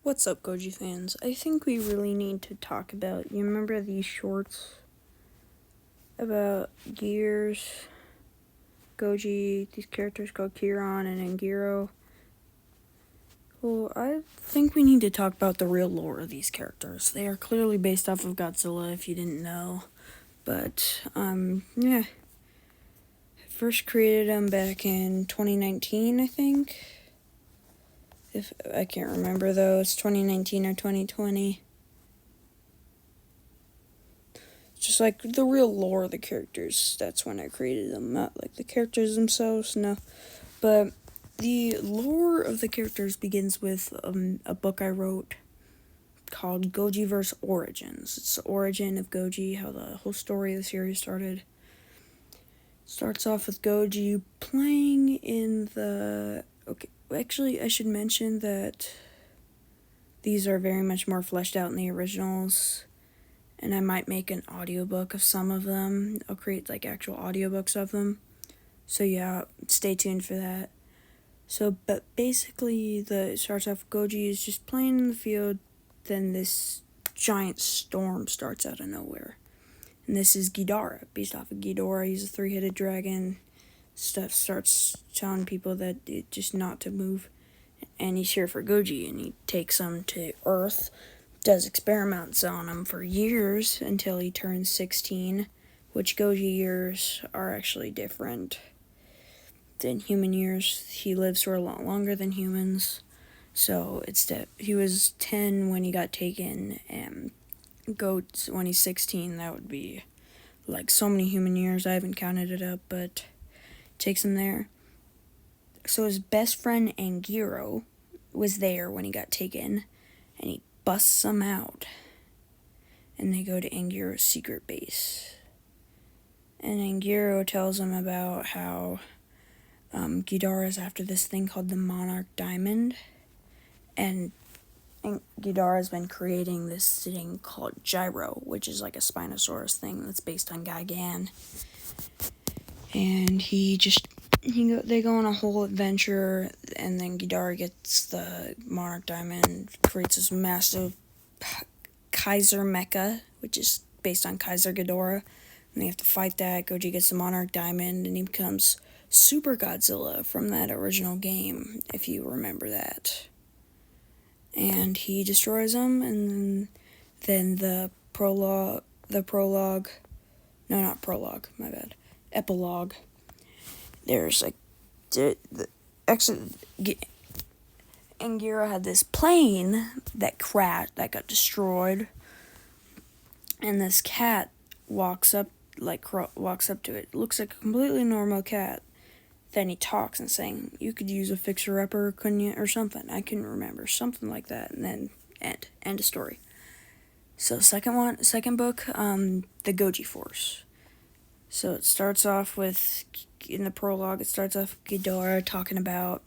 What's up, Goji fans? I think we really need to talk about, you remember these shorts about Gears, Goji, these characters called Kiran and Angiro? Well, I think we need to talk about the real lore of these characters. They are clearly based off of Godzilla, if you didn't know. But, yeah. First created them back in 2019, I think. If I can't remember though, it's 2019 or 2020. Just like the real lore of the characters, that's when I created them, not like the characters themselves, no. But the lore of the characters begins with a book I wrote called Gojiverse Origins. It's the origin of Goji, how the whole story of the series started. Starts off with Goji playing in the... Okay, actually, I should mention that these are very much more fleshed out in the originals, and I might make an audiobook of some of them. I'll create like actual audiobooks of them. So yeah, stay tuned for that. So, but basically, it starts off Goji is just playing in the field, then this giant storm starts out of nowhere. And this is Ghidorah, based off of Ghidorah. He's a three-headed dragon. Stuff starts telling people that just not to move. And he's here for Goji, and he takes them to Earth, does experiments on him for years until he turns 16, which Goji years are actually different than human years. He lives for a lot longer than humans. So he was 10 when he got taken, and goats when he's 16. That would be like so many human years. I haven't counted it up, but takes him there. So his best friend Angiro was there when he got taken, and he busts him out, and they go to Angiro's secret base. And Angiro tells him about how Ghidorah is after this thing called the Monarch Diamond, and Ghidorah's been creating this thing called Gyro, which is like a Spinosaurus thing that's based on Gigan. And they go on a whole adventure, and then Ghidorah gets the Monarch Diamond, creates this massive Kaiser mecha, which is based on Kaiser Ghidorah, and they have to fight that. Goji gets the Monarch Diamond, and he becomes Super Godzilla from that original game, if you remember that. And he destroys them, and then epilogue. There's like, Angira had this plane that crashed, that got destroyed, and this cat walks up to it. Looks like a completely normal cat. Then he talks and saying, "You could use a fixer-upper, couldn't you?" Or something. I couldn't remember. Something like that. And then end of story. So second book, the Gojiverse. So it starts off with, in the prologue, it starts off with Ghidorah talking about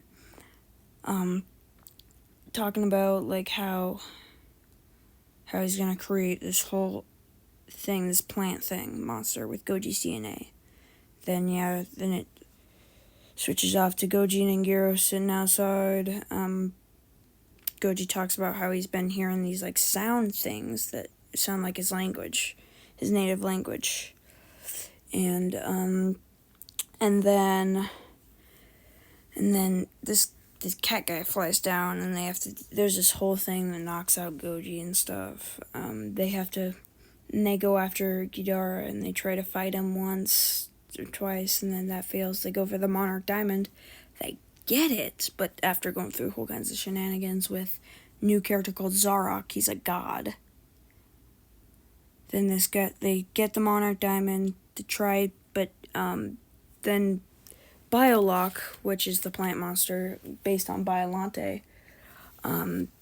like how he's gonna create this whole thing, this plant thing, monster with Goji's DNA. Then it switches off to Goji and Angiro sitting outside. Goji talks about how he's been hearing these like sound things that sound like his language, his native language. And then this cat guy flies down, and there's this whole thing that knocks out Goji and stuff. They go after Ghidorah, and they try to fight him once or twice, and then that fails. They go for the Monarch Diamond. They get it, but after going through whole kinds of shenanigans with a new character called Zarok, he's a god. Then they get the Monarch Diamond to try, but then Biolock, which is the plant monster based on Biolante,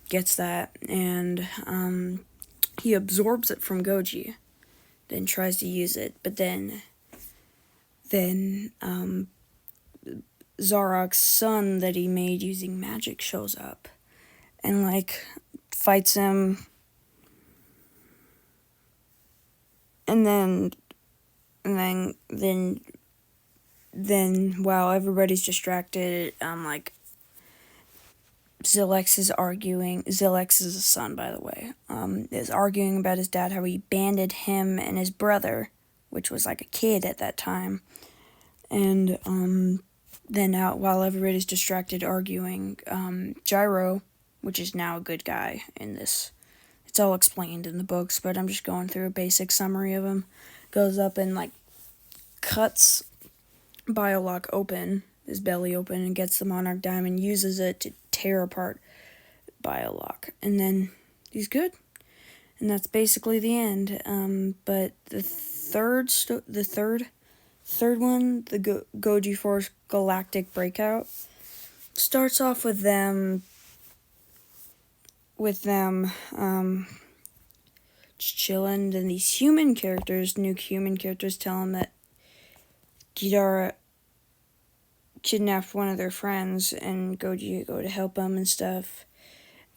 gets that, and he absorbs it from Goji, then tries to use it, but then Zarok's son that he made using magic shows up, and like fights him, and then while everybody's distracted, Zilex is a son, by the way, is arguing about his dad, how he abandoned him and his brother, which was like a kid at that time. And then while everybody's distracted arguing, Gyro, which is now a good guy in this, it's all explained in the books, but I'm just going through a basic summary of him, goes up and like cuts Biolock open, his belly open, and gets the Monarch Diamond, uses it to tear apart Biolock, and then he's good. And that's basically the end. But the third one, the Gojiverse Galactic Breakout, starts off with them just chilling, and these new human characters tell them that Ghidorah kidnapped one of their friends, and Goji go to help him and stuff.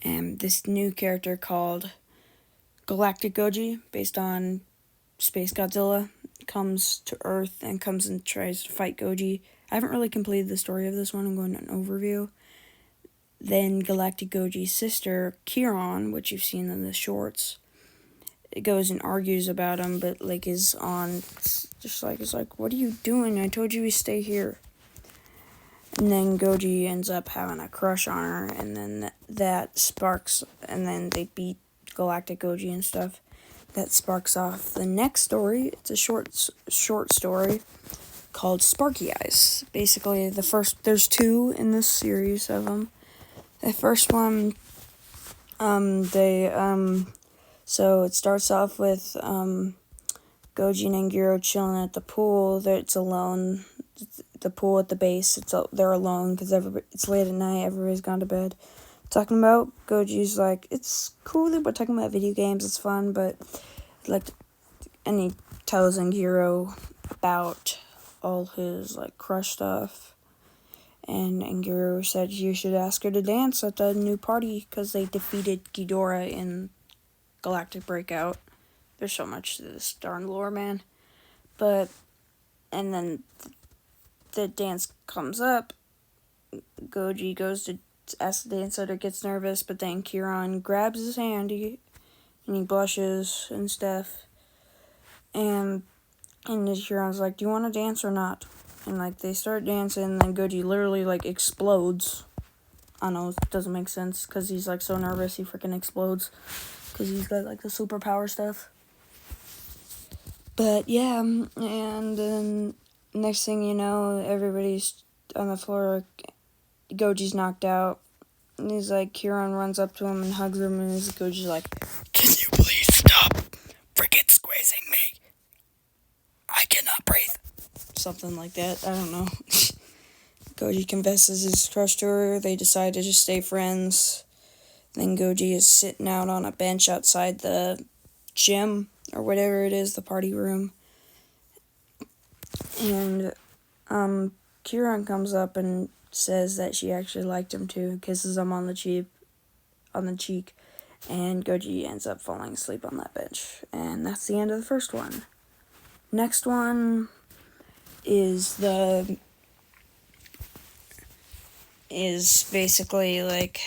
And this new character called Galactic Goji, based on Space Godzilla, comes to Earth and comes and tries to fight Goji. I haven't really completed the story of this one. I'm going to an overview. Then Galactic Goji's sister, Kiron, which you've seen in the shorts, it goes and argues about him, but like is like, what are you doing? I told you to stay here. And then Goji ends up having a crush on her, and then that sparks, and then they beat Galactic Goji and stuff. That sparks off the next story. It's a short story called Sparky Eyes. Basically, there's two in this series of them. The first one, so it starts off with Goji and Nangiro chilling at the pool. It's alone. The pool at the base. They're alone because it's late at night. Everybody's gone to bed. Talking about Goji's like, it's cool that we're talking about video games. It's fun, but and he tells Nangiro about all his like crush stuff. And Nangiro said you should ask her to dance at the new party because they defeated Ghidorah in Galactic Breakout. There's so much to this darn lore, man. And then the dance comes up. Goji goes to ask the dancer, gets nervous, but then Kiron grabs his hand and he blushes and stuff. And Kiron's like, do you want to dance or not? And like they start dancing, and then Goji literally like explodes. I don't know, it doesn't make sense because he's like so nervous he freaking explodes because he's got like the superpower stuff. But yeah, and then next thing you know, everybody's on the floor. Goji's knocked out. And he's like, Kiron runs up to him and hugs him, and Goji's like, can you please stop freaking squeezing me? I cannot breathe. Something like that. I don't know. Goji confesses his crush to her. They decide to just stay friends. Then Goji is sitting out on a bench outside the gym or whatever it is, the party room. And Kiron comes up and says that she actually liked him too, kisses him on the cheek, and Goji ends up falling asleep on that bench. And that's the end of the first one. Next one is basically like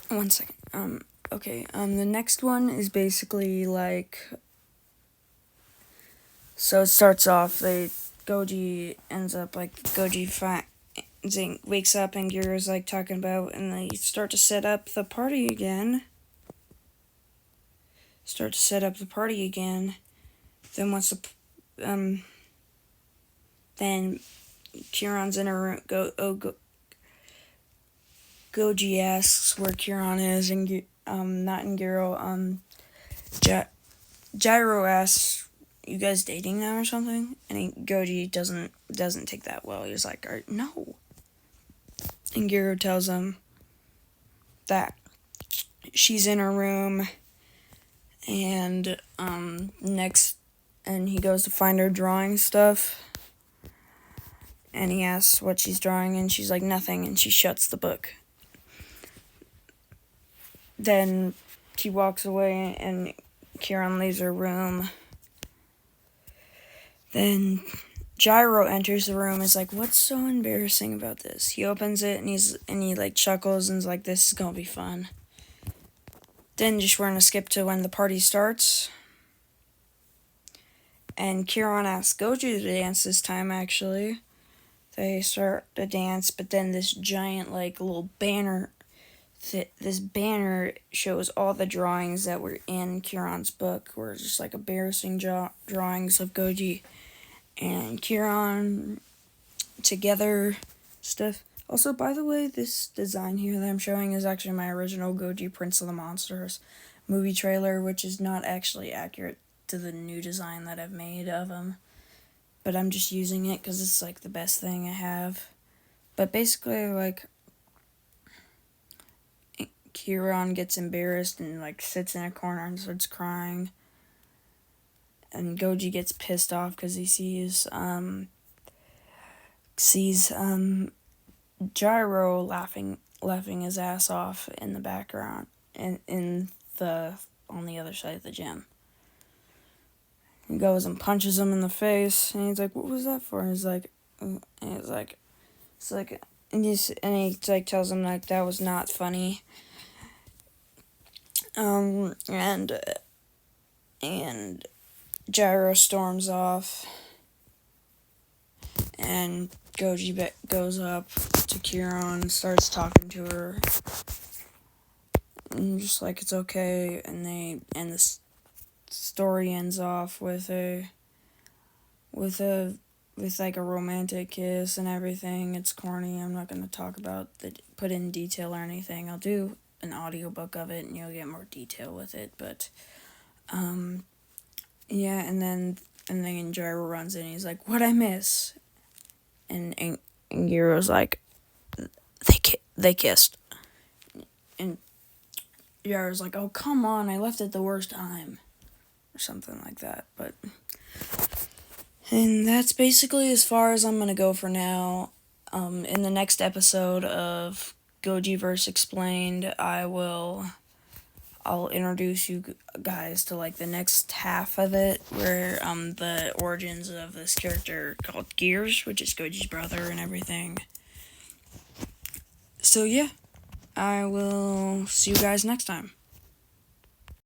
one second. Okay. The next one is basically like, so it starts off, Goji ends up like, wakes up and Giro's like talking about, and they start to set up the party again. Then then Kiron's in her room. Goji asks where Kiron is, and not Ngiro. Gyro asks, "You guys dating now or something?" And Goji doesn't take that well. He's like, "No." And Ngiro tells him that she's in her room, and and he goes to find her drawing stuff. And he asks what she's drawing, and she's like, nothing, and she shuts the book. Then she walks away, and Kiron leaves her room. Then Gyro enters the room. Is like, what's so embarrassing about this? He opens it and he like chuckles and is like, this is gonna be fun. Then just we're gonna skip to when the party starts. And Kieran asks Goji to dance this time, actually. They start to dance, but then this giant, like, little banner, this banner shows all the drawings that were in Kieran's book, were just, like, embarrassing drawings of Goji and Kieran together stuff. Also, by the way, this design here that I'm showing is actually my original Goji Prince of the Monsters movie trailer, which is not actually accurate to the new design that I've made of him. But I'm just using it because it's, like, the best thing I have. But basically, like, Kieran gets embarrassed and, like, sits in a corner and starts crying. And Goji gets pissed off because he sees Gyro laughing his ass off in the background and on the other side of the gym. He goes and punches him in the face, and he's like, "What was that for?" And he's like, and he like tells him like that was not funny. And Gyro storms off, and Goji goes up to Kieran and starts talking to her, and just like it's okay, and the story ends off with like a romantic kiss and everything. It's corny. I'm not gonna talk about put in detail or anything. I'll do an audiobook of it and you'll get more detail with it. But yeah, and then Gyro runs in. He's like, "What'd I miss?" And Gyro's like, "They kissed." And Gyro's like, "Oh, come on! I left at the worst time," or something like that. And that's basically as far as I'm gonna go for now. In the next episode of Gojiverse Explained, I'll introduce you guys to like the next half of it, where the origins of this character called Gears, which is Goji's brother and everything. So yeah, I will see you guys next time.